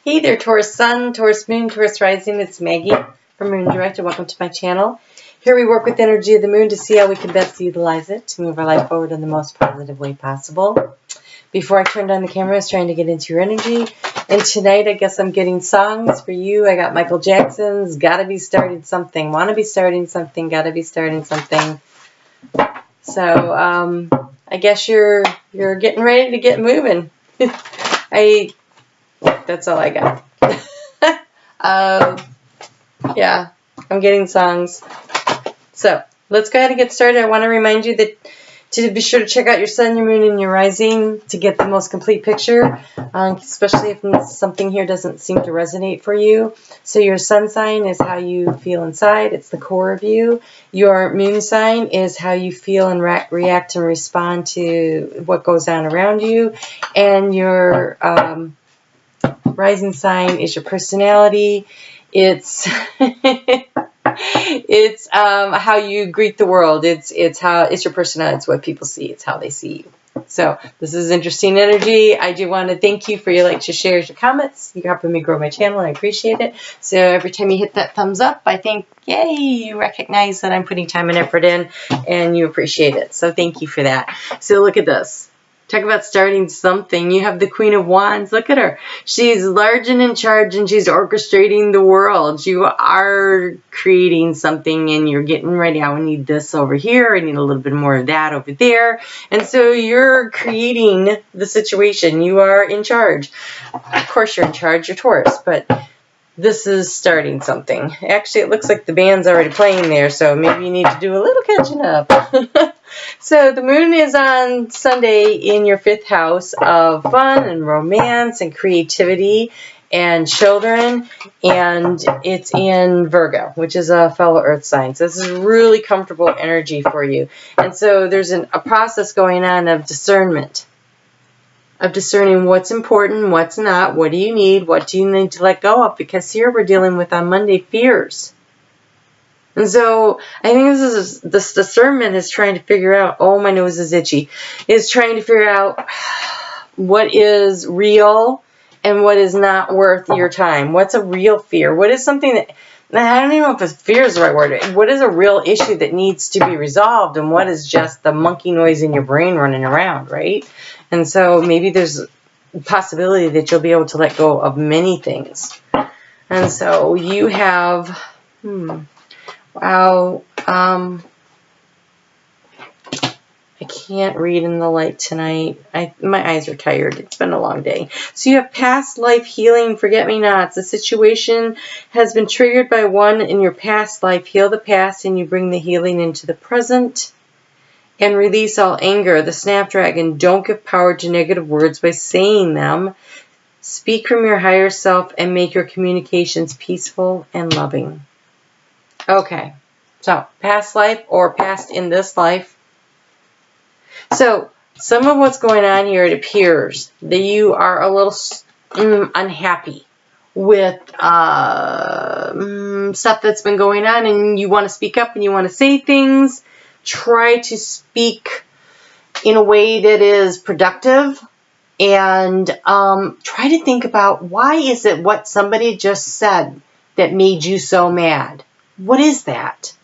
Hey there, Taurus Sun, Taurus Moon, Taurus Rising. It's Maggie from Moon Direct, and welcome to my channel. Here we work with the energy of the moon to see how we can best utilize it to move our life forward in the most positive way possible. Before I turned on the camera, I was trying to get into your energy. And tonight, I guess I'm getting songs for you. I got Michael Jackson's Gotta Be Starting Something. Wanna Be Starting Something, Gotta Be Starting Something. So, I guess you're getting ready to get moving. That's all I got. Yeah, I'm getting songs. So let's go ahead and get started. I want to remind you that to be sure to check out your sun, your moon, and your rising to get the most complete picture, especially if something here doesn't seem to resonate for you. So your sun sign is how you feel inside. It's the core of you. Your moon sign is how you feel and react and respond to what goes on around you. And your rising sign is your personality. It's it's how you greet the world. It's your personality. It's what people see. It's how they see you. So this is interesting energy. I do want to thank you for your likes, your shares, your comments. You're helping me grow my channel. I appreciate it. So every time you hit that thumbs up, I think, yay, you recognize that I'm putting time and effort in, and you appreciate it. So thank you for that. So look at this. Talk about starting something. You have the Queen of Wands. Look at her. She's large and in charge, and she's orchestrating the world. You are creating something, and you're getting ready. I need this over here. I need a little bit more of that over there. And so you're creating the situation. You are in charge. Of course, you're in charge. You're Taurus, but this is starting something. Actually, it looks like the band's already playing there, so maybe you need to do a little catching up. So the moon is on Sunday in your 5th house of fun and romance and creativity and children, and it's in Virgo, which is a fellow earth sign. So this is really comfortable energy for you. And so there's a process going on of discernment, of discerning what's important, what's not, what do you need, what do you need to let go of, because here we're dealing with on Monday fears. And so I think this discernment is trying to figure out, oh, my nose is itchy, is trying to figure out what is real and what is not worth your time. What's a real fear? What is something that, I don't even know if fear is the right word. What is a real issue that needs to be resolved, and what is just the monkey noise in your brain running around, right? And so maybe there's a possibility that you'll be able to let go of many things. And so you have, wow, I can't read in the light tonight. My eyes are tired. It's been a long day. So you have past life healing, forget-me-nots. The situation has been triggered by one in your past life. Heal the past, and you bring the healing into the present. And release all anger. The Snapdragon, don't give power to negative words by saying them. Speak from your higher self and make your communications peaceful and loving. Okay, so past life or past in this life. So some of what's going on here, it appears that you are a little unhappy with stuff that's been going on, and you want to speak up and you want to say things. Try to speak in a way that is productive, and try to think about, why is it what somebody just said that made you so mad? What is that?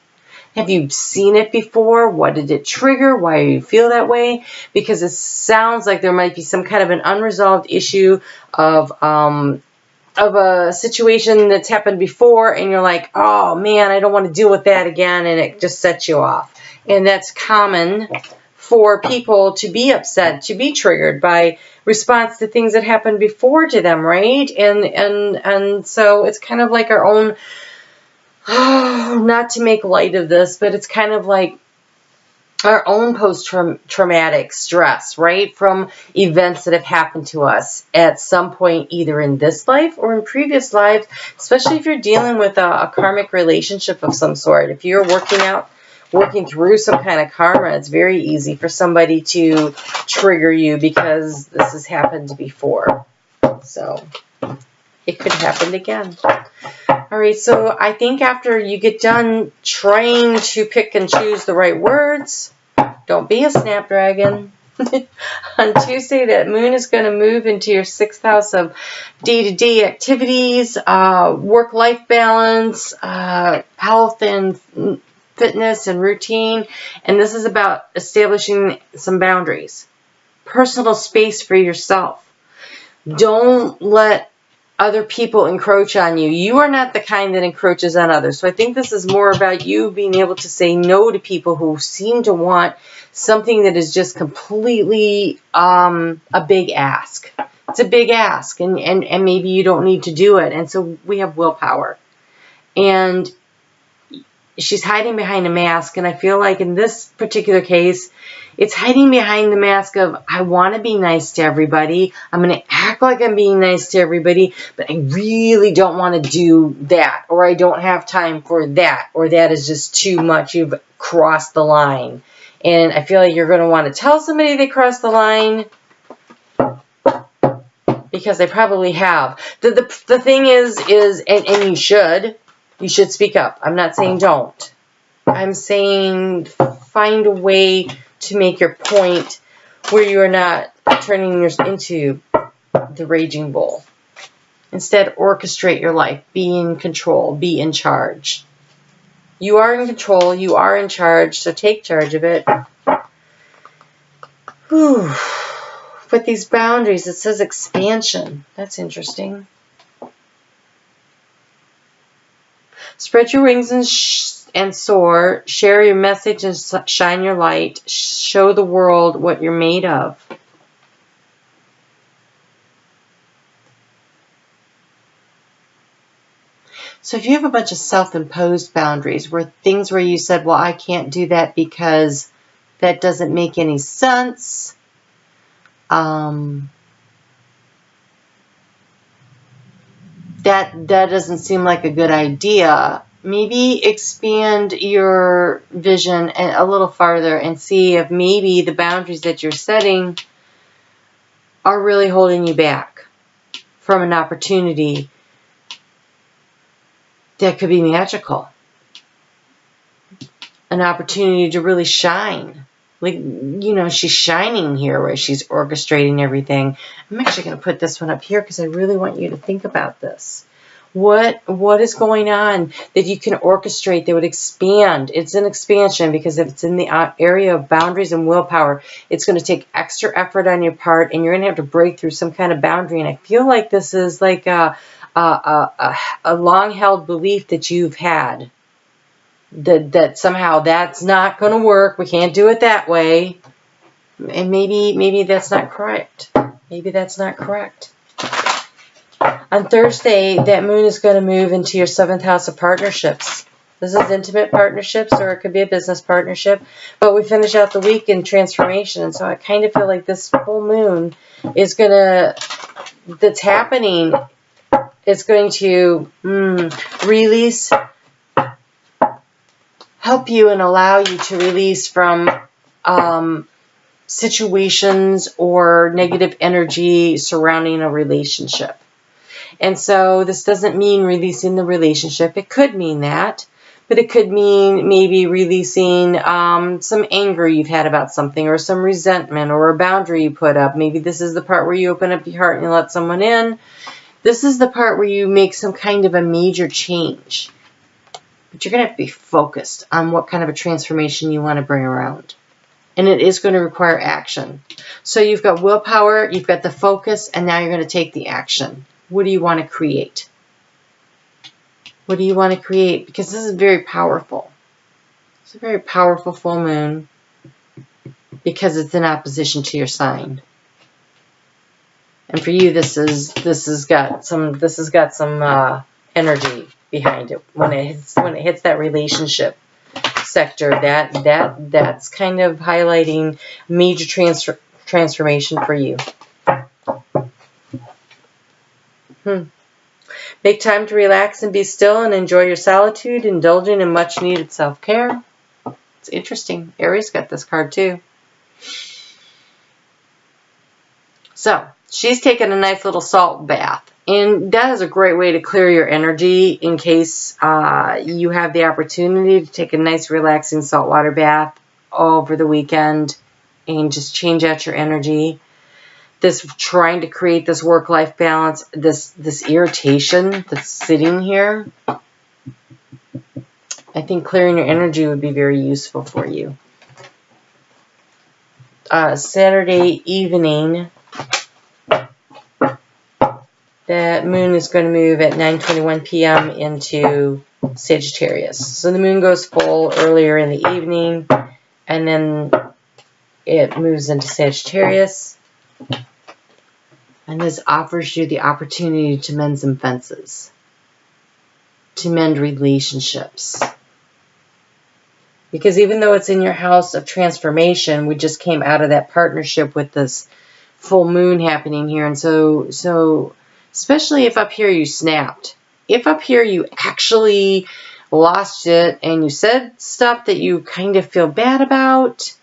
Have you seen it before? What did it trigger? Why do you feel that way? Because it sounds like there might be some kind of an unresolved issue of a situation that's happened before, and you're like, oh man, I don't want to deal with that again, and it just sets you off. And that's common for people to be upset, to be triggered by response to things that happened before to them, right? And so it's kind of like our own, not to make light of this, but it's kind of like our own post-traumatic stress, right? From events that have happened to us at some point, either in this life or in previous lives, especially if you're dealing with a karmic relationship of some sort. If you're working through some kind of karma, it's very easy for somebody to trigger you because this has happened before. So it could happen again. All right, so I think after you get done trying to pick and choose the right words, don't be a snapdragon. On Tuesday, that moon is going to move into your 6th house of day-to-day activities, work-life balance, health and fitness and routine. And this is about establishing some boundaries, personal space for yourself. Don't let other people encroach on you. You are not the kind that encroaches on others. So I think this is more about you being able to say no to people who seem to want something that is just completely a big ask. It's a big ask, and maybe you don't need to do it. And so we have willpower. And she's hiding behind a mask, and I feel like in this particular case, it's hiding behind the mask of, I want to be nice to everybody. I'm going to act like I'm being nice to everybody, but I really don't want to do that, or I don't have time for that, or that is just too much. You've crossed the line. And I feel like you're going to want to tell somebody they crossed the line, because they probably have. The thing is and you should speak up. I'm not saying don't. I'm saying find a way to make your point where you are not turning into the raging bull. Instead, orchestrate your life. Be in control. Be in charge. You are in control. You are in charge. So take charge of it. Whew. With these boundaries, it says expansion. That's interesting. Spread your wings and soar. Share your message and shine your light. Show the world what you're made of. So if you have a bunch of self-imposed boundaries, things where you said, well, I can't do that because that doesn't make any sense. That doesn't seem like a good idea. Maybe expand your vision a little farther and see if maybe the boundaries that you're setting are really holding you back from an opportunity that could be magical. An opportunity to really shine. Like, you know, she's shining here where she's orchestrating everything. I'm actually going to put this one up here because I really want you to think about this. What is going on that you can orchestrate that would expand? It's an expansion because if it's in the area of boundaries and willpower, it's going to take extra effort on your part, and you're going to have to break through some kind of boundary. And I feel like this is like a long-held belief that you've had. That somehow that's not going to work. We can't do it that way. And maybe that's not correct. Maybe that's not correct. On Thursday, that moon is going to move into your 7th house of partnerships. This is intimate partnerships, or it could be a business partnership. But we finish out the week in transformation. And so I kind of feel like this full moon is going to, that's happening, is going to release, help you and allow you to release from situations or negative energy surrounding a relationship. And so this doesn't mean releasing the relationship. It could mean that, but it could mean maybe releasing some anger you've had about something, or some resentment, or a boundary you put up. Maybe this is the part where you open up your heart and you let someone in. This is the part where you make some kind of a major change. But you're going to have to be focused on what kind of a transformation you want to bring around. And it is going to require action. So you've got willpower, you've got the focus, and now you're going to take the action. What do you want to create? What do you want to create? Because this is very powerful. It's a very powerful full moon because it's in opposition to your sign. And for you, this has got some energy behind it when it hits that relationship sector. That's kind of highlighting major transformation for you. Make time to relax and be still and enjoy your solitude, indulging in much needed self-care. It's interesting. Aries got this card too. So she's taking a nice little salt bath. And that is a great way to clear your energy in case you have the opportunity to take a nice relaxing saltwater bath over the weekend. and just change out your energy. This trying to create this work-life balance, this irritation that's sitting here, I think clearing your energy would be very useful for you. Saturday evening, that moon is going to move at 9:21 p.m. into Sagittarius. So the moon goes full earlier in the evening, and then it moves into Sagittarius. And this offers you the opportunity to mend some fences, to mend relationships. Because even though it's in your house of transformation, we just came out of that partnership with this full moon happening here. And so especially if up here you snapped. If up here you actually lost it and you said stuff that you kind of feel bad about,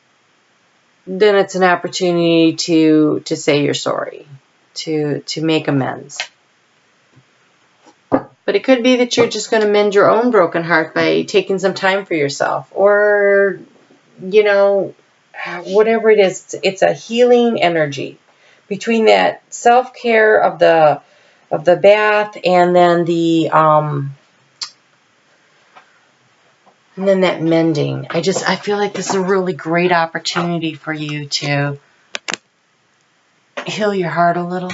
then it's an opportunity to say you're sorry, to make amends. But it could be that you're just going to mend your own broken heart by taking some time for yourself, or, you know, whatever it is. It's a healing energy between that self-care of the bath and then that mending. I feel like this is a really great opportunity for you to heal your heart a little.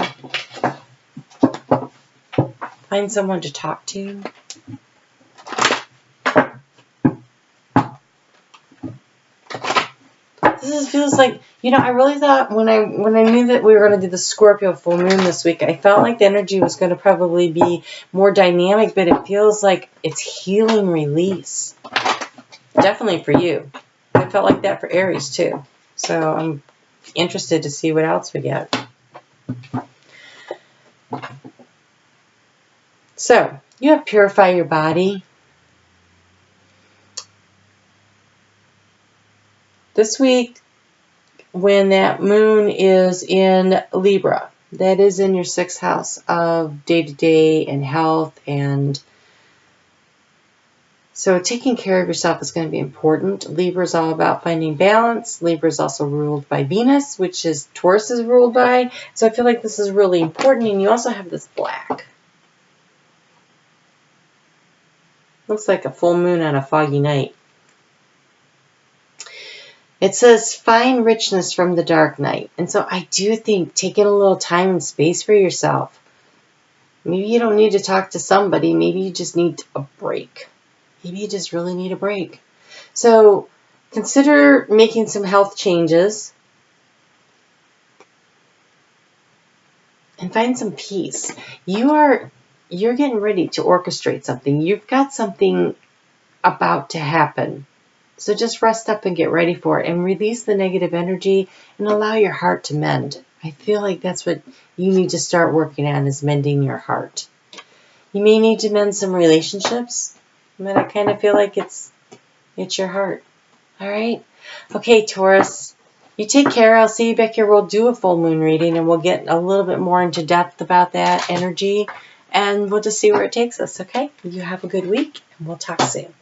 Find someone to talk to. This feels like, you know, I really thought when I knew that we were going to do the Scorpio full moon this week, I felt like the energy was going to probably be more dynamic, but it feels like it's healing release. Definitely for you. I felt like that for Aries too. So I'm interested to see what else we get. So, you have purify your body. This week, when that moon is in Libra, that is in your 6th house of day-to-day and health, and so taking care of yourself is going to be important. Libra is all about finding balance. Libra is also ruled by Venus, which is Taurus is ruled by. So I feel like this is really important, and you also have this black. Looks like a full moon on a foggy night. It says, find richness from the dark night. And so I do think taking a little time and space for yourself. Maybe you don't need to talk to somebody. Maybe you just need a break. Maybe you just really need a break. So consider making some health changes. And find some peace. You're getting ready to orchestrate something. You've got something about to happen. So just rest up and get ready for it and release the negative energy and allow your heart to mend. I feel like that's what you need to start working on, is mending your heart. You may need to mend some relationships, but I kind of feel like it's your heart. All right? Okay, Taurus. You take care. I'll see you back here. We'll do a full moon reading and we'll get a little bit more into depth about that energy. And we'll just see where it takes us, okay? You have a good week, and we'll talk soon.